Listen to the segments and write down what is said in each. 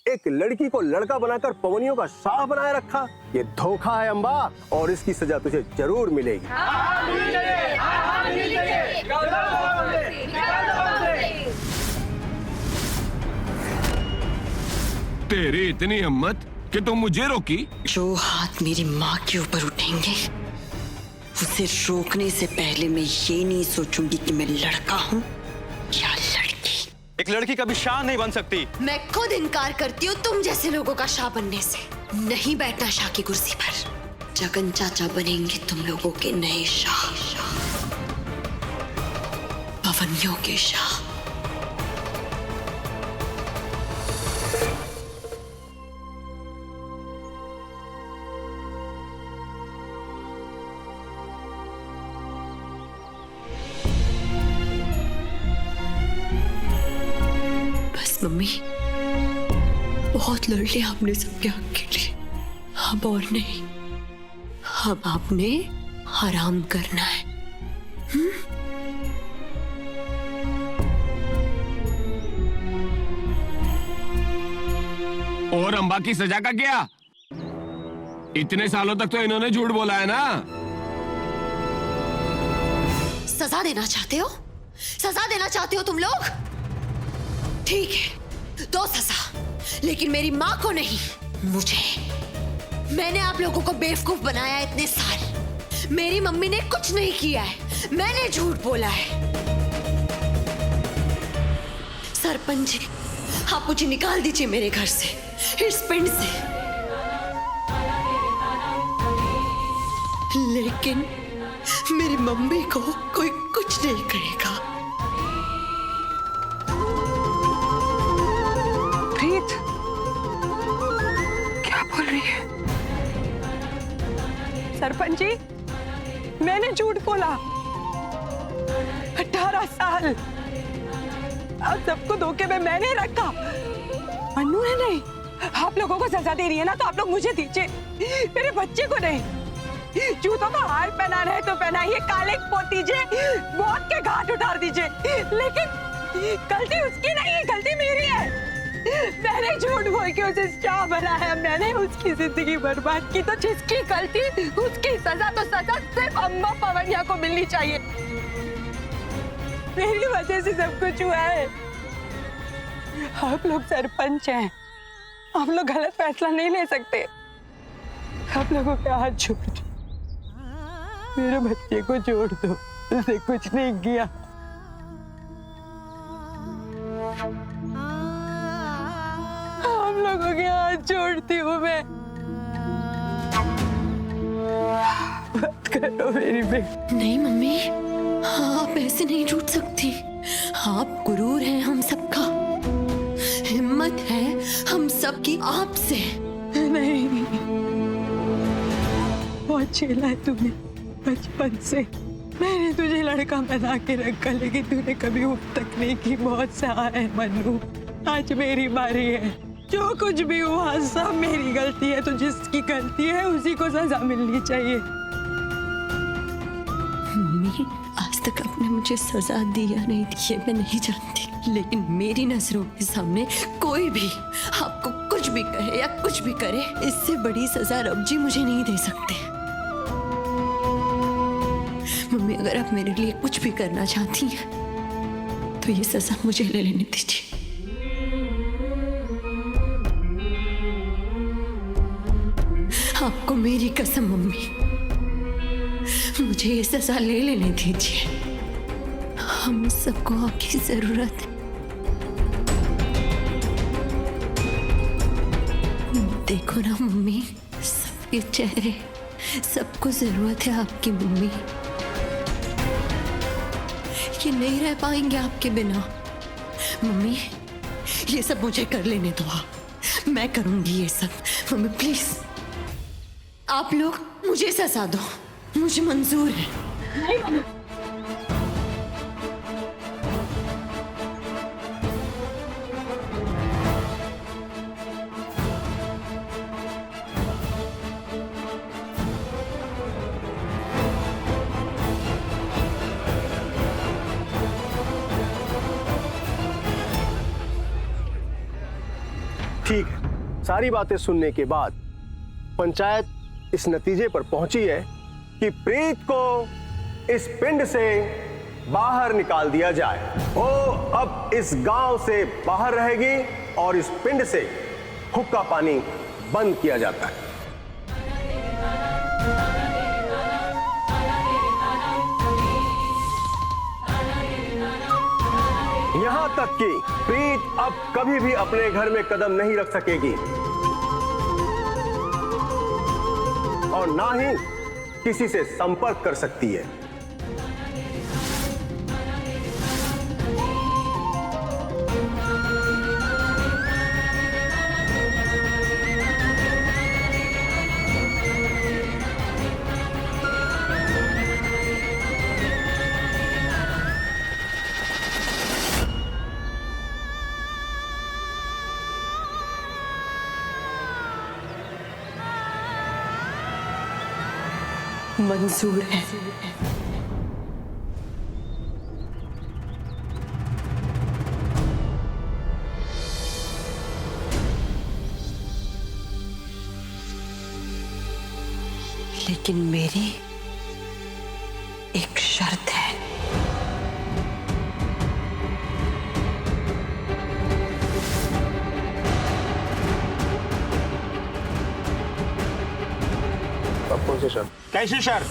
एक लड़की को लड़का बनाकर पवनियों का शाह बनाए रखा। ये धोखा है अम्बा, और इसकी सजा तुझे जरूर मिलेगी। तेरी इतनी हिम्मत कि तुम मुझे रोकी? जो हाथ मेरी माँ के ऊपर उठेंगे उसे रोकने से पहले मैं ये नहीं सोचूंगी कि मैं लड़का हूँ या लड़की। एक लड़की कभी शाह नहीं बन सकती। मैं खुद इनकार करती हूँ तुम जैसे लोगों का शाह बनने से। नहीं बैठना शाह की कुर्सी पर। जगन चाचा बनेंगे तुम लोगों के नए शाह, पवनियों के शाह। मम्मी बहुत लड़ लिया आपने सबके हक के लिए, अब और नहीं। अब आपने आराम करना है। और अम्बा की सजा का क्या? इतने सालों तक तो इन्होंने झूठ बोला है ना। सजा देना चाहते हो? सजा देना चाहते हो तुम लोग? ठीक है, दो सजा, लेकिन मेरी माँ को नहीं, मुझे। मैंने आप लोगों को बेवकूफ बनाया इतने साल। मेरी मम्मी ने कुछ नहीं किया है, मैंने झूठ बोला है। सरपंच जी, आप मुझे निकाल दीजिए मेरे घर से, इस पिंड से। लेकिन मेरी मम्मी को कोई कुछ नहीं करेगा। क्या बोल रही है? सरपंच जी, मैंने झूठ बोला। 18 साल अब सबको धोखे में मैंने रखा, मन्नू है नहीं। आप लोगों को सजा दे रही है ना, तो आप लोग मुझे दीजिए, मेरे बच्चे को नहीं। जूतों का हार पहनाना है तो पहनाइए, काले पोत दीजिए, मौत के घाट उतार दीजिए, लेकिन गलती उसकी नहीं है, गलती मेरी है। मैंने झूठ बोल के उसे शाह बनाया, मैंने उसकी जिंदगी बर्बाद की, तो जिसकी गलती उसकी सजा, तो सजा सिर्फ अम्मा पवनिया को मिलनी चाहिए। मेरी वजह से सब कुछ हुआ है। आप लोग सरपंच हैं, आप लोग गलत फैसला नहीं ले सकते। आप लोगों के हाथ छोड़ दो, मेरे बच्चे को छोड़ दो, उसने कुछ नहीं किया। आप लोगों के हाथ छोड़ती हूँ मैं। बात करो मेरी बेटी। नहीं मम्मी, आप ऐसे नहीं रूठ सकती। आप गुरूर हैं हम सबका, हिम्मत है हम सबकी आपसे। नहीं, बहुत झेला है तूने बचपन से। मैंने तुझे लड़का बना के रखा, लेकिन तूने कभी उप तक नहीं की। बहुत सहा है मन्नू, आज मेरी बारी है। जो कुछ भी हुआ सब मेरी गलती है, तो जिसकी गलती है उसी को सजा मिलनी चाहिए। मम्मी, आज तक आपने मुझे सजा दी या नहीं दी ये मैं नहीं जानती, लेकिन मेरी नजरों के सामने कोई भी आपको कुछ भी कहे या कुछ भी करे, इससे बड़ी सजा रब जी मुझे नहीं दे सकते। मम्मी, अगर आप मेरे लिए कुछ भी करना चाहती हैं तो ये सजा मुझे ले लेने दीजिए। आपको मेरी कसम मम्मी, मुझे ये सजा ले लेने दीजिए। हम सबको आपकी जरूरत है। देखो ना मम्मी, सबके चेहरे, सबको जरूरत है आपकी मम्मी। ये नहीं रह पाएंगे आपके बिना। मम्मी, ये सब मुझे कर लेने दो आप, मैं करूंगी ये सब। मम्मी प्लीज, आप लोग मुझे सजा दो, मुझे मंजूर है। नहीं मम्मी, ठीक है, सारी बातें सुनने के बाद पंचायत इस नतीजे पर पहुंची है कि प्रीत को इस पिंड से बाहर निकाल दिया जाए। वो अब इस गांव से बाहर रहेगी और इस पिंड से हुक्का पानी बंद किया जाता है। यहां तक कि प्रीत अब कभी भी अपने घर में कदम नहीं रख सकेगी और ना ही किसी से संपर्क कर सकती है। मंजूर है। लेकिन मेरी एक शर्त है। कौन सी शर्त? कैसी शर्त?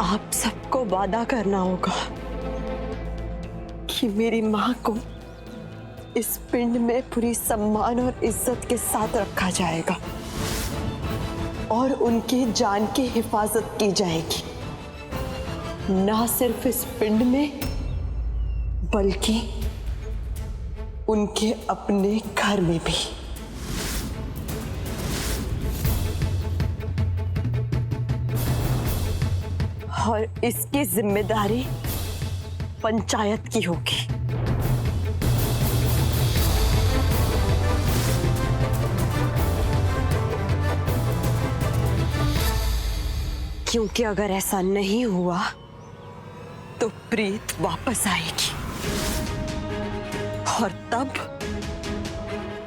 आप सबको वादा करना होगा कि मेरी मां को इस पिंड में पूरी सम्मान और इज्जत के साथ रखा जाएगा और उनकी जान की हिफाजत की जाएगी, ना सिर्फ इस पिंड में बल्कि उनके अपने घर में भी। और इसकी जिम्मेदारी पंचायत की होगी। क्योंकि अगर ऐसा नहीं हुआ तो प्रीत वापस आएगी और तब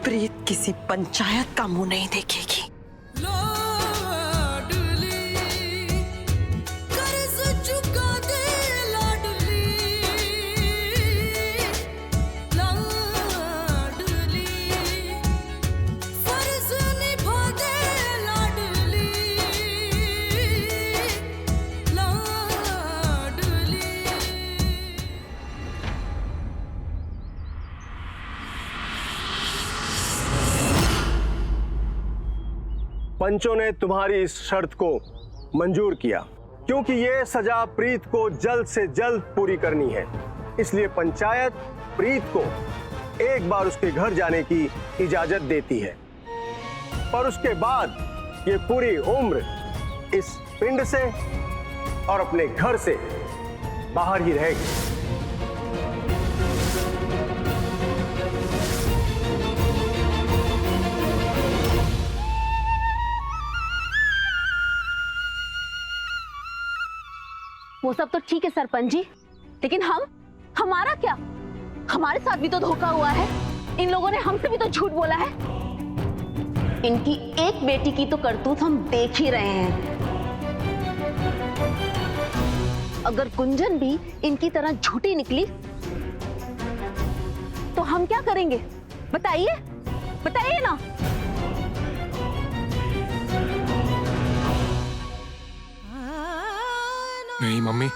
प्रीत किसी पंचायत का मुंह नहीं देखेगी। पंचों ने तुम्हारी इस शर्त को मंजूर किया क्योंकि यह सजा प्रीत को जल्द से जल्द पूरी करनी है। इसलिए पंचायत प्रीत को एक बार उसके घर जाने की इजाजत देती है, पर उसके बाद ये पूरी उम्र इस पिंड से और अपने घर से बाहर ही रहेगी। वो सब तो ठीक है सरपंच जी, लेकिन हमारा क्या? हमारे साथ भी तो धोखा हुआ है। इन लोगों ने हमसे भी तो झूठ बोला है। इनकी एक बेटी की तो करतूत हम देख ही रहे हैं। अगर गुंजन भी इनकी तरह झूठी निकली तो हम क्या करेंगे? बताइए, बताइए ना। नहीं मम्मी,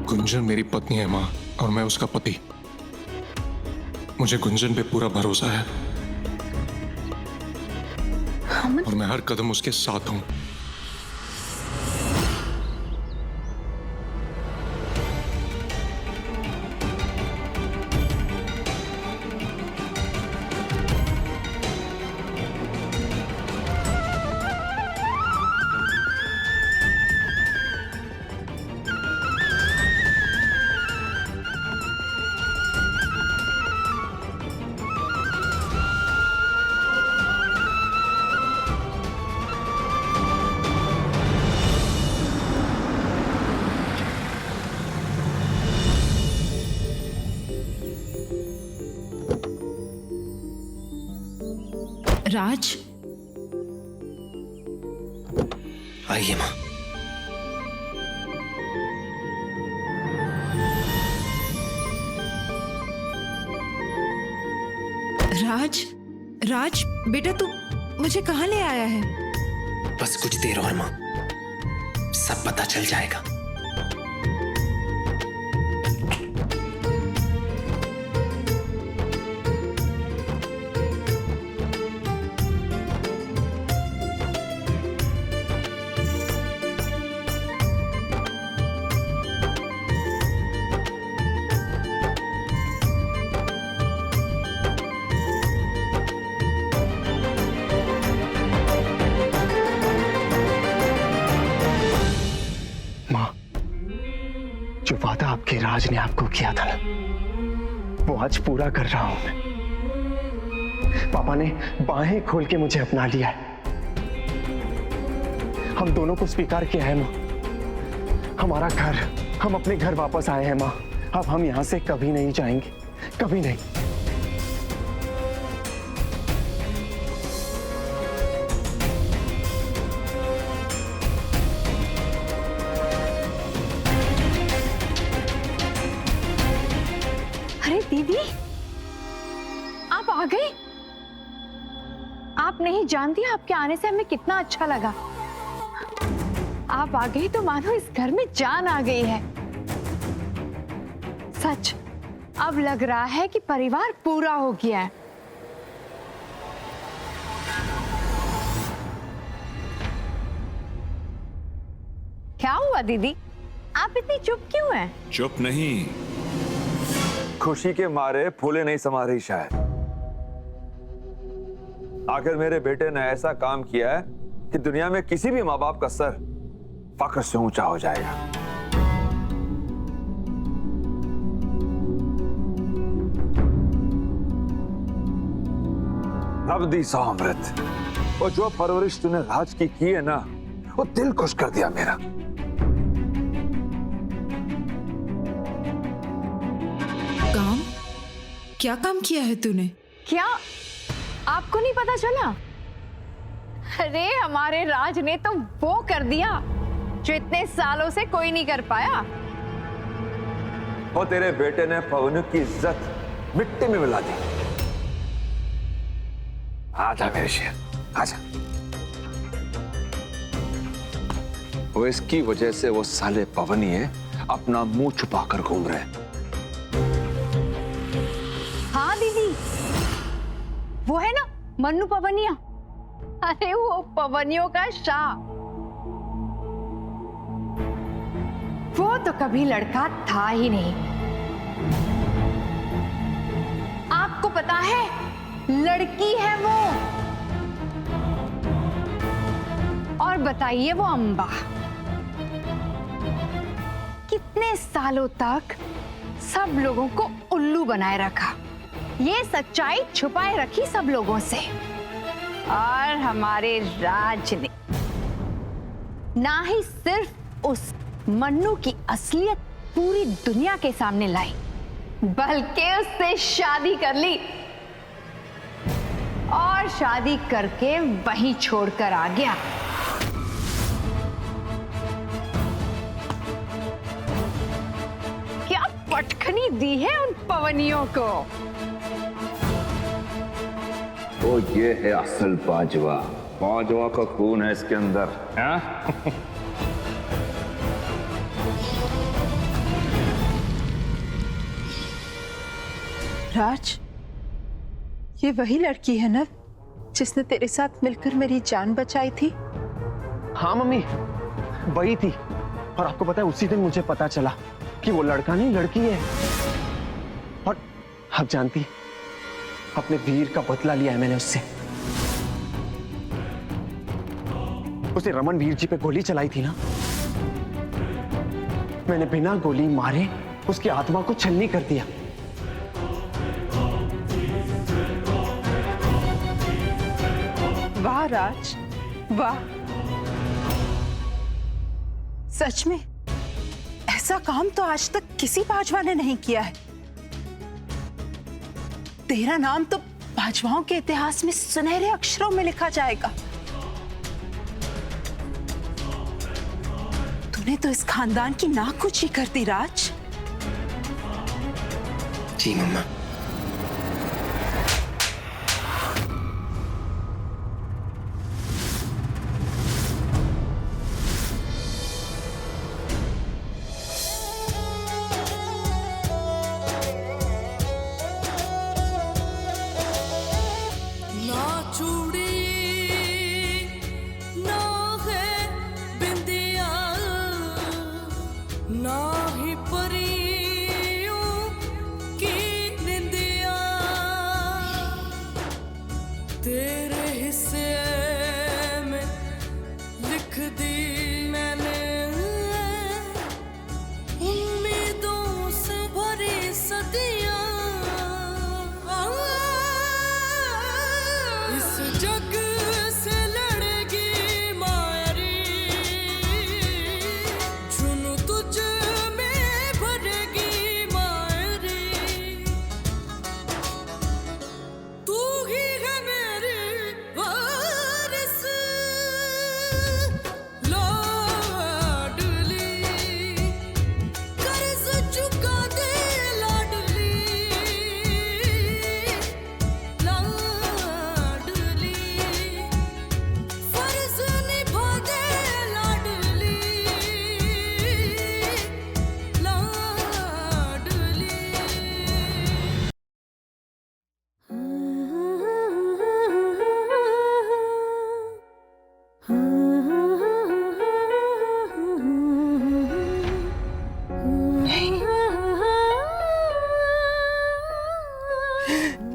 गुंजन मेरी पत्नी है माँ, और मैं उसका पति। मुझे गुंजन पे पूरा भरोसा है और मैं हर कदम उसके साथ हूं। राज, आइए माँ। राज, राज बेटा, तू मुझे कहाँ ले आया है? बस कुछ देर और माँ, सब पता चल जाएगा। जो वादा आपके राज ने आपको किया था ना, वो आज पूरा कर रहा हूं मैं। पापा ने बाहें खोल के मुझे अपना लिया है। हम दोनों को स्वीकार किया है माँ। हमारा घर, हम अपने घर वापस आए हैं माँ। अब हम यहां से कभी नहीं जाएंगे, कभी नहीं। अरे दीदी, आप आ गई। आप नहीं जानती आपके आने से हमें कितना अच्छा लगा। आप आ गई तो मानो इस घर में जान आ गई है। सच, अब लग रहा है कि परिवार पूरा हो गया है। क्या हुआ दीदी, आप इतनी चुप क्यों हैं? चुप नहीं, खुशी के मारे फूले नहीं समा रही शायद। आखिर मेरे बेटे ने ऐसा काम किया है कि दुनिया में किसी भी माँ बाप का सर फख्र से ऊंचा हो जाएगा। रब दी सौ अमृत, और जो परवरिश तूने राज की है ना, वो दिल खुश कर दिया मेरा। काम? क्या काम किया है तूने? क्या आपको नहीं पता चला? अरे हमारे राज ने तो वो कर दिया जो इतने सालों से कोई नहीं कर पाया। और तेरे बेटे ने पवनु की इज्जत मिट्टी में मिला दी। आजा मेरे शेर, आजा। वो इसकी वजह से वो साले पवनी है अपना मुंह छुपाकर घूम रहे हैं। हाँ दीदी, वो है ना मन्नू पवनिया। अरे वो पवनियों का शाह। वो तो कभी लड़का था ही नहीं। आपको पता है, लड़की है वो। और बताइए वो अंबा कितने सालों तक सब लोगों को उल्लू बनाए रखा। ये सच्चाई छुपाए रखी सब लोगों से। और हमारे राज ने ना ही सिर्फ उस मन्नू की असलियत पूरी दुनिया के सामने लाई, बल्कि उससे शादी कर ली। और शादी करके वहीं छोड़कर आ गया। क्या पटखनी दी है उन पवनियों को। तो ये है असल बाजवा। बाजवा का खून है इसके अंदर, हाँ? राज, ये वही लड़की है ना जिसने तेरे साथ मिलकर मेरी जान बचाई थी? हाँ मम्मी, वही थी। और आपको पता है, उसी दिन मुझे पता चला कि वो लड़का नहीं लड़की है। और आप जानती, अपने वीर का बदला लिया है मैंने उससे। उसे रमन वीर जी पे गोली चलाई थी ना, मैंने बिना गोली मारे उसकी आत्मा को छलनी कर दिया। वाह राज, वाह। सच में ऐसा काम तो आज तक किसी बाजवा ने नहीं किया है। तेरा नाम तो बाजवाओं के इतिहास में सुनहरे अक्षरों में लिखा जाएगा। तूने तो इस खानदान की नाकुची कर दी राज। जी मम्मा।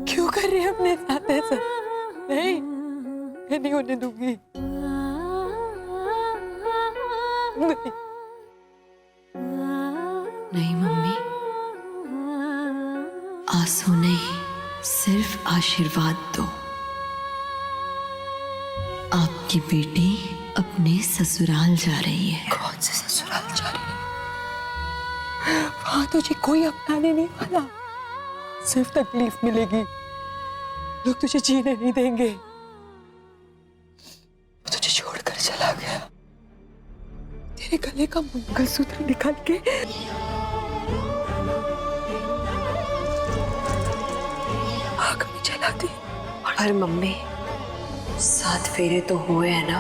क्यों कर रही है अपने साथ ऐसा? नहीं, मैं नहीं होने दूंगी। नहीं मम्मी, आंसू नहीं, सिर्फ आशीर्वाद दो। आपकी बेटी अपने ससुराल जा रही है। कौन से ससुराल जा रही है? वहां तुझे कोई अपनाने नहीं वाला, सिर्फ तकलीफ मिलेगी। लोग तुझे जीने नहीं देंगे। वो तुझे छोड़कर चला गया, तेरे गले का मंगलसूत्र निकाल के आग में जला दी। पर मम्मी, 7 फेरे तो हुए हैं ना?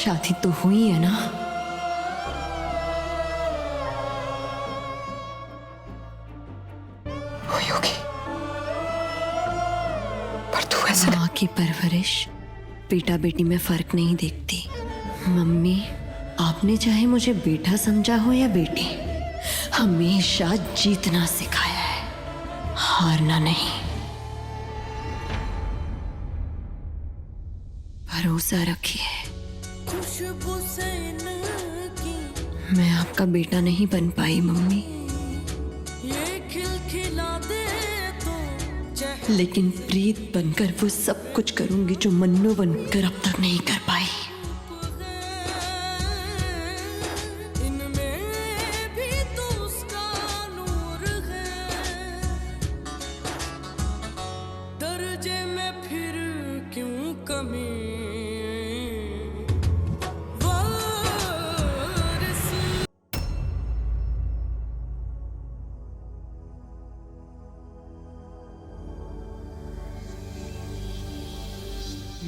शादी तो हुई है ना? हुई होगी, पर तू ऐसा माँ की परवरिश बेटा बेटी में फर्क नहीं देखती। मम्मी, आपने चाहे मुझे बेटा समझा हो या बेटी, हमेशा जीतना सिखाया है, हारना नहीं। भरोसा रखिए, मैं आपका बेटा नहीं बन पाई मम्मी, लेकिन प्रीत बनकर वो सब कुछ करूंगी जो मन्नू बनकर अब तक नहीं कर पाई।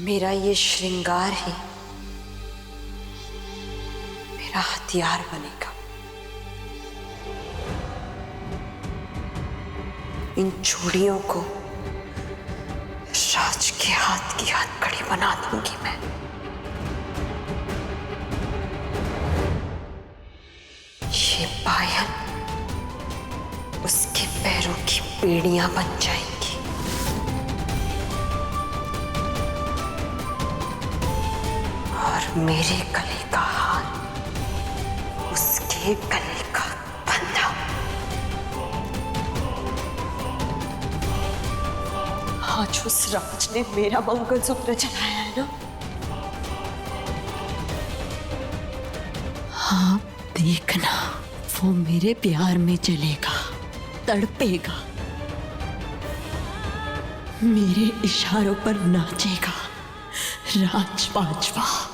मेरा ये श्रृंगार ही मेरा हथियार बनेगा। इन चूड़ियों को राज के हाथ की हथकड़ी बना दूंगी मैं। ये पायल उसके पैरों की बेड़ियां बन जाएंगी। मेरे गले का हार उसके गले का फंदा। आज उस राज ने मेरा मंगलसूत्र चलाया है ना, आप देखना, वो मेरे प्यार में जलेगा, तड़पेगा, मेरे इशारों पर नाचेगा। राज बाजवा।